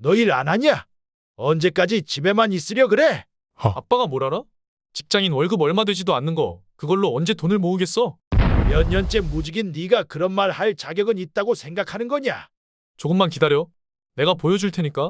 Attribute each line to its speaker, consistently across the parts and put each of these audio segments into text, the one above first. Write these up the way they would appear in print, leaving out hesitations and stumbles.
Speaker 1: 너 일 안 하냐? 언제까지 집에만 있으려 그래?
Speaker 2: 아빠가 뭘 알아? 직장인 월급 얼마 되지도 않는 거 그걸로 언제 돈을 모으겠어?
Speaker 1: 몇 년째 무직인 네가 그런 말 할 자격은 있다고 생각하는 거냐?
Speaker 2: 조금만 기다려. 내가 보여줄 테니까.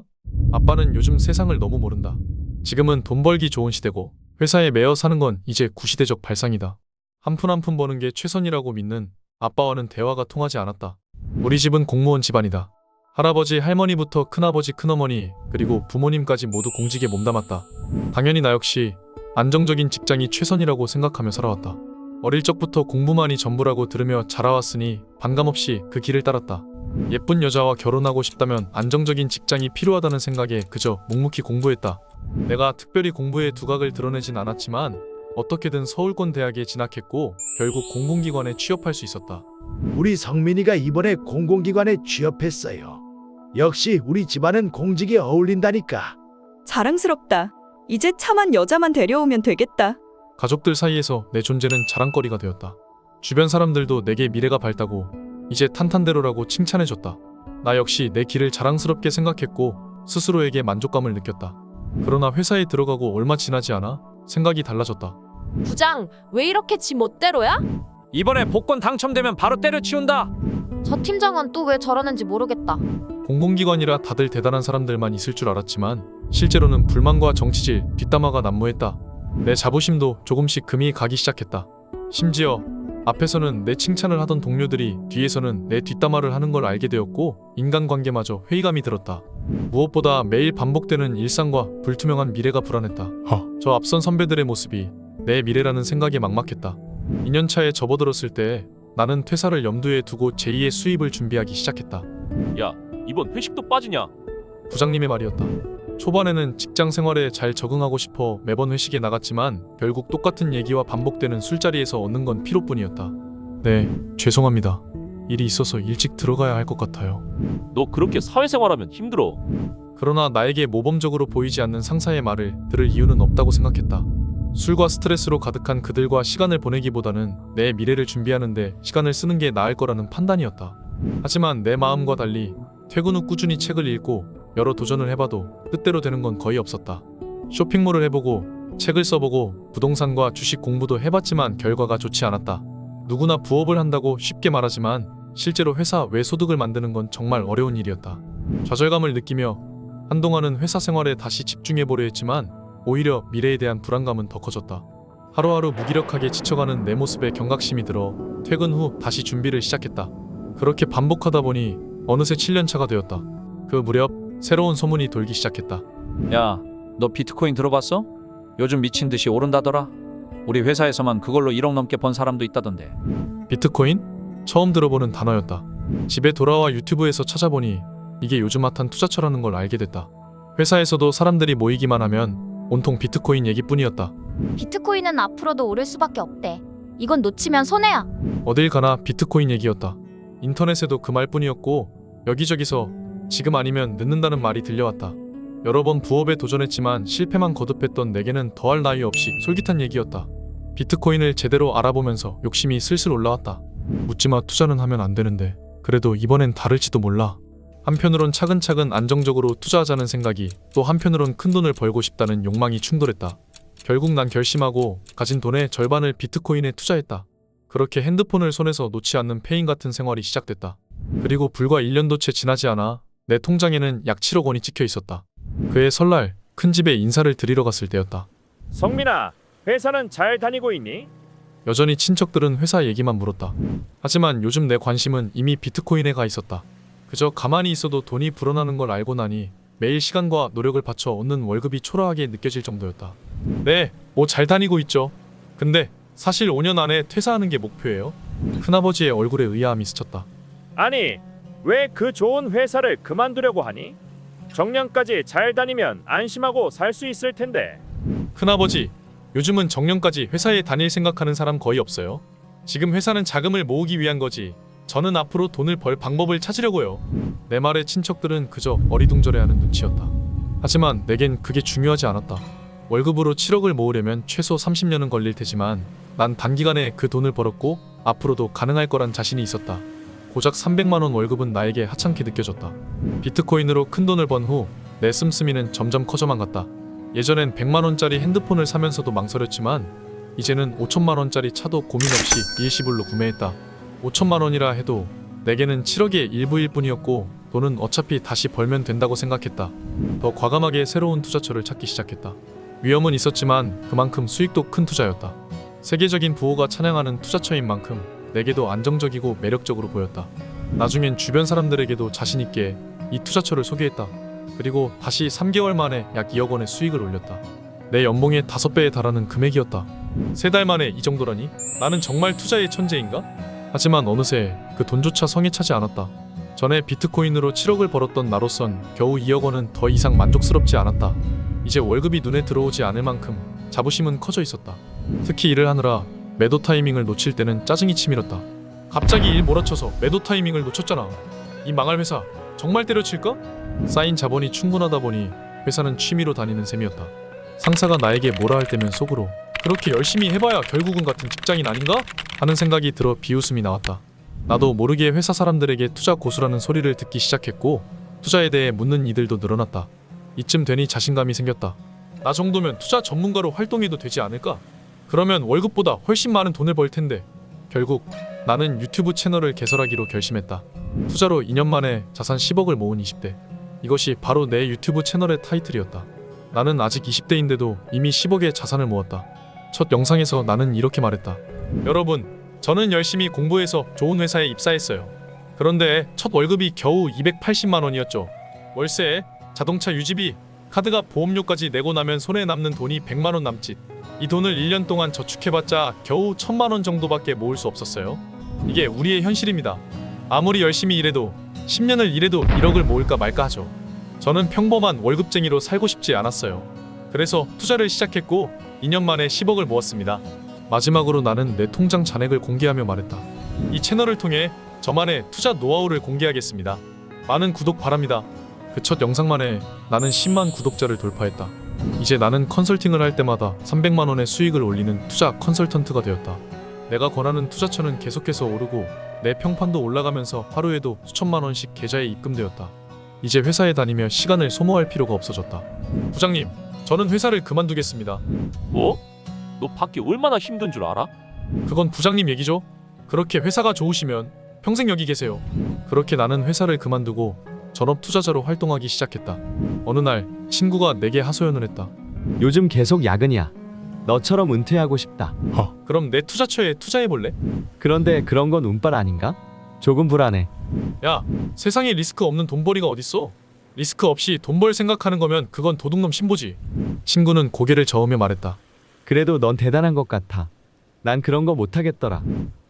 Speaker 2: 아빠는 요즘 세상을 너무 모른다. 지금은 돈 벌기 좋은 시대고 회사에 매여 사는 건 이제 구시대적 발상이다. 한 푼 한 푼 버는 게 최선이라고 믿는 아빠와는 대화가 통하지 않았다. 우리 집은 공무원 집안이다. 할아버지, 할머니부터 큰아버지, 큰어머니, 그리고 부모님까지 모두 공직에 몸담았다. 당연히 나 역시 안정적인 직장이 최선이라고 생각하며 살아왔다. 어릴 적부터 공부만이 전부라고 들으며 자라왔으니 반감없이 그 길을 따랐다. 예쁜 여자와 결혼하고 싶다면 안정적인 직장이 필요하다는 생각에 그저 묵묵히 공부했다. 내가 특별히 공부에 두각을 드러내진 않았지만 어떻게든 서울권 대학에 진학했고 결국 공공기관에 취업할 수 있었다.
Speaker 1: 우리 성민이가 이번에 공공기관에 취업했어요. 역시 우리 집안은 공직에 어울린다니까.
Speaker 3: 자랑스럽다. 이제 참한 여자만 데려오면 되겠다.
Speaker 2: 가족들 사이에서 내 존재는 자랑거리가 되었다. 주변 사람들도 내게 미래가 밝다고 이제 탄탄대로라고 칭찬해줬다. 나 역시 내 길을 자랑스럽게 생각했고 스스로에게 만족감을 느꼈다. 그러나 회사에 들어가고 얼마 지나지 않아 생각이 달라졌다.
Speaker 4: 부장, 왜 이렇게 지 멋대로야?
Speaker 5: 이번에 복권 당첨되면 바로 때려치운다.
Speaker 4: 저 팀장은 또 왜 저러는지 모르겠다.
Speaker 2: 공공기관이라 다들 대단한 사람들만 있을 줄 알았지만 실제로는 불만과 정치질, 뒷담화가 난무했다. 내 자부심도 조금씩 금이 가기 시작했다. 심지어 앞에서는 내 칭찬을 하던 동료들이 뒤에서는 내 뒷담화를 하는 걸 알게 되었고 인간관계마저 회의감이 들었다. 무엇보다 매일 반복되는 일상과 불투명한 미래가 불안했다. 저 앞선 선배들의 모습이 내 미래라는 생각에 막막했다. 2년차에 접어들었을 때 나는 퇴사를 염두에 두고 제2의 수입을 준비하기 시작했다.
Speaker 5: 야, 이번 회식도 빠지냐?
Speaker 2: 부장님의 말이었다. 초반에는 직장 생활에 잘 적응하고 싶어 매번 회식에 나갔지만 결국 똑같은 얘기와 반복되는 술자리에서 얻는 건 피로뿐이었다. 네, 죄송합니다. 일이 있어서 일찍 들어가야 할 것 같아요.
Speaker 5: 너 그렇게 사회생활하면 힘들어.
Speaker 2: 그러나 나에게 모범적으로 보이지 않는 상사의 말을 들을 이유는 없다고 생각했다. 술과 스트레스로 가득한 그들과 시간을 보내기보다는 내 미래를 준비하는데 시간을 쓰는 게 나을 거라는 판단이었다. 하지만 내 마음과 달리 퇴근 후 꾸준히 책을 읽고 여러 도전을 해봐도 뜻대로 되는 건 거의 없었다. 쇼핑몰을 해보고 책을 써보고 부동산과 주식 공부도 해봤지만 결과가 좋지 않았다. 누구나 부업을 한다고 쉽게 말하지만 실제로 회사 외 소득을 만드는 건 정말 어려운 일이었다. 좌절감을 느끼며 한동안은 회사 생활에 다시 집중해보려 했지만 오히려 미래에 대한 불안감은 더 커졌다. 하루하루 무기력하게 지쳐가는 내 모습에 경각심이 들어 퇴근 후 다시 준비를 시작했다. 그렇게 반복하다 보니 어느새 7년차가 되었다. 그 무렵 새로운 소문이 돌기 시작했다.
Speaker 6: 야, 너 비트코인 들어봤어? 요즘 미친 듯이 오른다더라. 우리 회사에서만 그걸로 1억 넘게 번 사람도 있다던데.
Speaker 2: 비트코인? 처음 들어보는 단어였다. 집에 돌아와 유튜브에서 찾아보니 이게 요즘 핫한 투자처라는 걸 알게 됐다. 회사에서도 사람들이 모이기만 하면 온통 비트코인 얘기뿐이었다.
Speaker 4: 비트코인은 앞으로도 오를 수밖에 없대. 이건 놓치면 손해야.
Speaker 2: 어딜 가나 비트코인 얘기였다. 인터넷에도 그 말뿐이었고 여기저기서 지금 아니면 늦는다는 말이 들려왔다. 여러 번 부업에 도전했지만 실패만 거듭했던 내게는 더할 나위 없이 솔깃한 얘기였다. 비트코인을 제대로 알아보면서 욕심이 슬슬 올라왔다. 묻지마, 투자는 하면 안 되는데 그래도 이번엔 다를지도 몰라. 한편으론 차근차근 안정적으로 투자하자는 생각이, 또 한편으론 큰돈을 벌고 싶다는 욕망이 충돌했다. 결국 난 결심하고 가진 돈의 절반을 비트코인에 투자했다. 그렇게 핸드폰을 손에서 놓지 않는 페인 같은 생활이 시작됐다. 그리고 불과 1년도 채 지나지 않아 내 통장에는 약 7억 원이 찍혀 있었다. 그해 설날 큰 집에 인사를 드리러 갔을 때였다.
Speaker 7: 성민아, 회사는 잘 다니고 있니?
Speaker 2: 여전히 친척들은 회사 얘기만 물었다. 하지만 요즘 내 관심은 이미 비트코인에 가 있었다. 그저 가만히 있어도 돈이 불어나는 걸 알고 나니 매일 시간과 노력을 바쳐 얻는 월급이 초라하게 느껴질 정도였다. 네, 뭐 잘 다니고 있죠. 근데 사실 5년 안에 퇴사하는 게 목표예요. 큰아버지의 얼굴에 의아함이 스쳤다.
Speaker 7: 아니, 왜 그 좋은 회사를 그만두려고 하니? 정년까지 잘 다니면 안심하고 살 수 있을 텐데.
Speaker 2: 큰아버지, 요즘은 정년까지 회사에 다닐 생각하는 사람 거의 없어요. 지금 회사는 자금을 모으기 위한 거지. 저는 앞으로 돈을 벌 방법을 찾으려고요. 내 말에 친척들은 그저 어리둥절해하는 눈치였다. 하지만 내겐 그게 중요하지 않았다. 월급으로 7억을 모으려면 최소 30년은 걸릴 테지만 난 단기간에 그 돈을 벌었고 앞으로도 가능할 거란 자신이 있었다. 고작 300만 원 월급은 나에게 하찮게 느껴졌다. 비트코인으로 큰 돈을 번 후 내 씀씀이는 점점 커져만 갔다. 예전엔 100만 원짜리 핸드폰을 사면서도 망설였지만 이제는 5천만 원짜리 차도 고민 없이 일시불로 구매했다. 5천만 원이라 해도 내게는 7억의 일부일 뿐이었고 돈은 어차피 다시 벌면 된다고 생각했다. 더 과감하게 새로운 투자처를 찾기 시작했다. 위험은 있었지만 그만큼 수익도 큰 투자였다. 세계적인 부호가 찬양하는 투자처인 만큼 내게도 안정적이고 매력적으로 보였다. 나중엔 주변 사람들에게도 자신있게 이 투자처를 소개했다. 그리고 다시 3개월 만에 약 2억 원의 수익을 올렸다. 내 연봉의 5배에 달하는 금액이었다. 3달 만에 이 정도라니? 나는 정말 투자의 천재인가? 하지만 어느새 그 돈조차 성에 차지 않았다. 전에 비트코인으로 7억을 벌었던 나로선 겨우 2억 원은 더 이상 만족스럽지 않았다. 이제 월급이 눈에 들어오지 않을 만큼 자부심은 커져 있었다. 특히 일을 하느라 매도 타이밍을 놓칠 때는 짜증이 치밀었다. 갑자기 일 몰아쳐서 매도 타이밍을 놓쳤잖아. 이 망할 회사 정말 때려칠까? 쌓인 자본이 충분하다 보니 회사는 취미로 다니는 셈이었다. 상사가 나에게 뭐라 할 때면 속으로 그렇게 열심히 해봐야 결국은 같은 직장인 아닌가? 하는 생각이 들어 비웃음이 나왔다. 나도 모르게 회사 사람들에게 투자 고수라는 소리를 듣기 시작했고 투자에 대해 묻는 이들도 늘어났다. 이쯤 되니 자신감이 생겼다. 나 정도면 투자 전문가로 활동해도 되지 않을까? 그러면 월급보다 훨씬 많은 돈을 벌 텐데. 결국 나는 유튜브 채널을 개설하기로 결심했다. 투자로 2년 만에 자산 10억을 모은 20대. 이것이 바로 내 유튜브 채널의 타이틀이었다. 나는 아직 20대인데도 이미 10억의 자산을 모았다. 첫 영상에서 나는 이렇게 말했다. 여러분, 저는 열심히 공부해서 좋은 회사에 입사했어요. 그런데 첫 월급이 겨우 280만 원이었죠. 월세, 자동차 유지비, 카드가 보험료까지 내고 나면 손에 남는 돈이 100만 원 남짓. 이 돈을 1년 동안 저축해봤자 겨우 1000만 원 정도밖에 모을 수 없었어요. 이게 우리의 현실입니다. 아무리 열심히 일해도 10년을 일해도 1억을 모을까 말까 하죠. 저는 평범한 월급쟁이로 살고 싶지 않았어요. 그래서 투자를 시작했고 2년 만에 10억을 모았습니다. 마지막으로 나는 내 통장 잔액을 공개하며 말했다. 이 채널을 통해 저만의 투자 노하우를 공개하겠습니다. 많은 구독 바랍니다. 그 첫 영상만에 나는 10만 구독자를 돌파했다. 이제 나는 컨설팅을 할 때마다 300만 원의 수익을 올리는 투자 컨설턴트가 되었다. 내가 권하는 투자처는 계속해서 오르고 내 평판도 올라가면서 하루에도 수천만 원씩 계좌에 입금되었다. 이제 회사에 다니며 시간을 소모할 필요가 없어졌다. 부장님, 저는 회사를 그만두겠습니다.
Speaker 5: 뭐? 너 밖에 얼마나 힘든 줄 알아?
Speaker 2: 그건 부장님 얘기죠. 그렇게 회사가 좋으시면 평생 여기 계세요. 그렇게 나는 회사를 그만두고 전업 투자자로 활동하기 시작했다. 어느 날 친구가 내게 하소연을 했다.
Speaker 8: 요즘 계속 야근이야. 너처럼 은퇴하고 싶다.
Speaker 2: 그럼 내 투자처에 투자해볼래?
Speaker 8: 그런데 그런 건 운빨 아닌가? 조금 불안해.
Speaker 2: 야, 세상에 리스크 없는 돈벌이가 어딨어? 리스크 없이 돈 벌 생각하는 거면 그건 도둑놈 신보지. 친구는 고개를 저으며 말했다.
Speaker 8: 그래도 넌 대단한 것 같아. 난 그런 거 못하겠더라.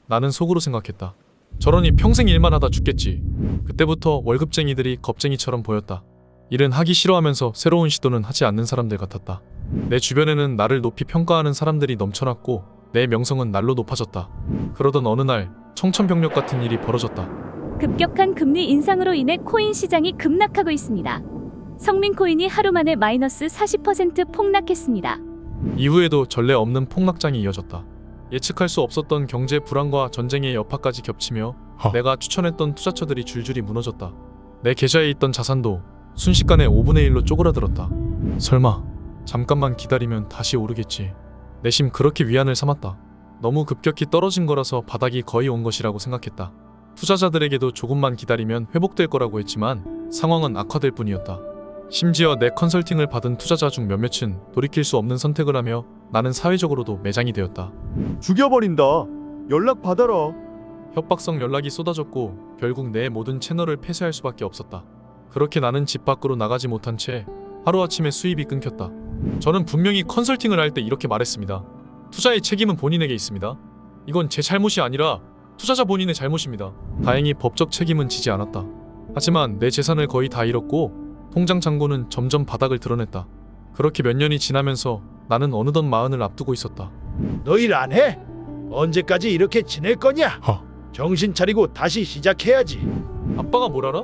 Speaker 2: 나는 속으로 생각했다. 저러니 평생 일만 하다 죽겠지. 그때부터 월급쟁이들이 겁쟁이처럼 보였다. 일은 하기 싫어하면서 새로운 시도는 하지 않는 사람들 같았다. 내 주변에는 나를 높이 평가하는 사람들이 넘쳐났고 내 명성은 날로 높아졌다. 그러던 어느 날 청천벽력 같은 일이 벌어졌다.
Speaker 9: 급격한 금리 인상으로 인해 코인 시장이 급락하고 있습니다. 성민코인이 하루 만에 마이너스 40% 폭락했습니다.
Speaker 2: 이후에도 전례 없는 폭락장이 이어졌다. 예측할 수 없었던 경제 불안과 전쟁의 여파까지 겹치며 내가 추천했던 투자처들이 줄줄이 무너졌다. 내 계좌에 있던 자산도 순식간에 5분의 1로 쪼그라들었다. 설마 잠깐만 기다리면 다시 오르겠지. 내심 그렇게 위안을 삼았다. 너무 급격히 떨어진 거라서 바닥이 거의 온 것이라고 생각했다. 투자자들에게도 조금만 기다리면 회복될 거라고 했지만 상황은 악화될 뿐이었다. 심지어 내 컨설팅을 받은 투자자 중 몇몇은 돌이킬 수 없는 선택을 하며 나는 사회적으로도 매장이 되었다.
Speaker 10: 죽여버린다. 연락 받아라.
Speaker 2: 협박성 연락이 쏟아졌고 결국 내 모든 채널을 폐쇄할 수밖에 없었다. 그렇게 나는 집 밖으로 나가지 못한 채 하루아침에 수입이 끊겼다. 저는 분명히 컨설팅을 할 때 이렇게 말했습니다. 투자의 책임은 본인에게 있습니다. 이건 제 잘못이 아니라 투자자 본인의 잘못입니다. 다행히 법적 책임은 지지 않았다. 하지만 내 재산을 거의 다 잃었고 통장 잔고는 점점 바닥을 드러냈다. 그렇게 몇 년이 지나면서 나는 어느덧 마흔을 앞두고 있었다.
Speaker 1: 너 일 안 해? 언제까지 이렇게 지낼 거냐? 정신 차리고 다시 시작해야지.
Speaker 2: 아빠가 뭘 알아?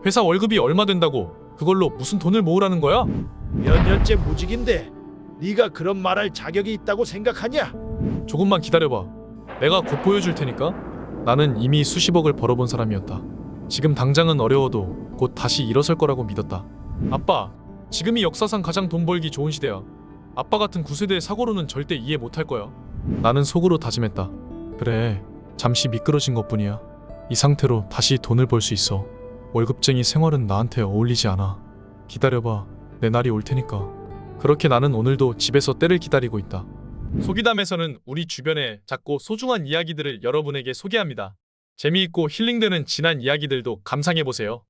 Speaker 2: 회사 월급이 얼마 된다고 그걸로 무슨 돈을 모으라는 거야?
Speaker 1: 몇 년째 무직인데 네가 그런 말할 자격이 있다고 생각하냐?
Speaker 2: 조금만 기다려봐. 내가 곧 보여줄 테니까. 나는 이미 수십억을 벌어본 사람이었다. 지금 당장은 어려워도 곧 다시 일어설 거라고 믿었다. 아빠, 지금이 역사상 가장 돈 벌기 좋은 시대야. 아빠 같은 구세대의 사고로는 절대 이해 못할 거야. 나는 속으로 다짐했다. 그래, 잠시 미끄러진 것뿐이야. 이 상태로 다시 돈을 벌 수 있어. 월급쟁이 생활은 나한테 어울리지 않아. 기다려봐, 내 날이 올 테니까. 그렇게 나는 오늘도 집에서 때를 기다리고 있다. 소기담에서는 우리 주변의 작고 소중한 이야기들을 여러분에게 소개합니다. 재미있고 힐링되는 지난 이야기들도 감상해보세요.